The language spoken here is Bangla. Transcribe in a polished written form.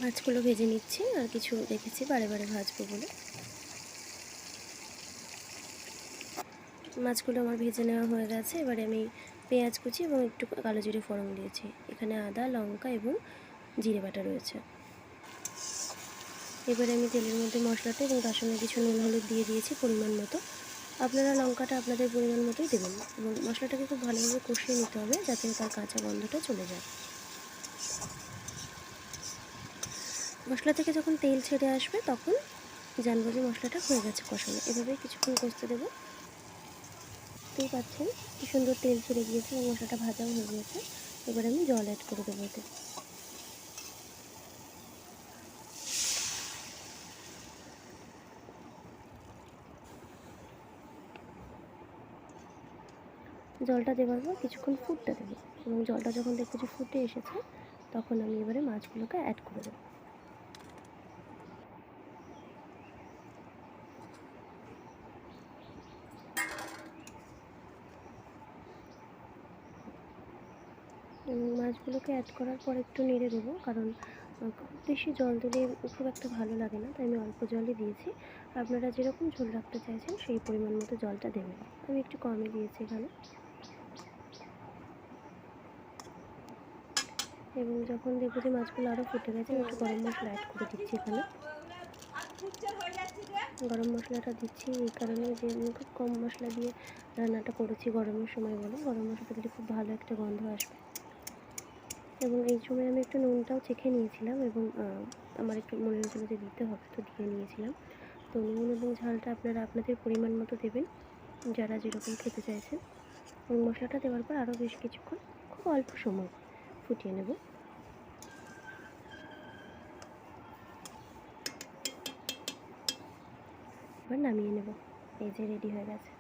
মাছগুলো ভেজে নিচ্ছি, আর কিছু রেখেছি বারে বারে ভাজবো বলে। মাছগুলো আমার ভেজে নেওয়া হয়ে গেছে। এবারে আমি পেঁয়াজ কুচি এবং একটু কালো জিরে ফোড়ন দিয়েছি। এখানে আদা, লঙ্কা এবং জিরে বাটা রয়েছে। এবারে আমি তেলের মধ্যে মশলাটা এবং তার সঙ্গে কিছু নুন হলুদ দিয়ে দিয়েছি পরিমাণ মতো। আপনারা লঙ্কাটা আপনাদের পরিমাণ মতোই দেবেন এবং মশলাটাকে খুব ভালোভাবে কষিয়ে নিতে হবে যাতে তার কাঁচা গন্ধটা চলে যায়। মশলা থেকে যখন তেল ছেড়ে আসবে তখন জানবো যে মশলাটা হয়ে গেছে কষানো। এভাবেই কিছুক্ষণ কষতে দেবো। দেখতেই পাচ্ছেন কি সুন্দর তেল ছেড়ে গিয়েছে এবং মশলাটা ভাজাও হয়ে গিয়েছে। এবার আমি জল অ্যাড করে দেবো এতে। জলটা দেওয়ার পর কিছুক্ষণ ফুটতে দেবো এবং জলটা যখন দেখবো যে ফুটে এসেছে তখন আমি এবারে মাছগুলোকে অ্যাড করে দেবো। এবং মাছগুলোকে অ্যাড করার পর একটু নেড়ে দেবো, কারণ খুব বেশি জল দিলে খুব একটা ভালো লাগে না, তাই আমি অল্প জলই দিয়েছি। আপনারা যেরকম ঝোল রাখতে চাইছেন সেই পরিমাণ মতো জলটা দেবেন। আমি একটু কমই দিয়েছি এখানে। এবং যখন দেখবো যে মাছগুলো আরও ফুটে গেছে আমি একটু গরম মশলা অ্যাড করে দিচ্ছি এখানে। গরম মশলাটা দিচ্ছি এই কারণে যে আমি খুব কম মশলা দিয়ে রান্নাটা করেছি গরমের সময় বলে। গরম মশলাটা দিলে খুব ভালো একটা গন্ধ আসবে। এবং এই সময় আমি একটু নুনটাও চেখে নিয়েছিলাম এবং আমার একটু মনে হয়েছিল যে দিতে হবে, তো দিয়ে নিয়েছিলাম। তো নুন এবং ঝালটা আপনারা আপনাদের পরিমাণ মতো দেবেন, যারা যেরকম খেতে চাইছেন। এবং মশলাটা দেওয়ার পর আরও বেশ কিছুক্ষণ খুব অল্প সময় ফুটিয়ে নেব। এবার নামিয়ে নেব। এই যে রেডি হয়ে গেছে।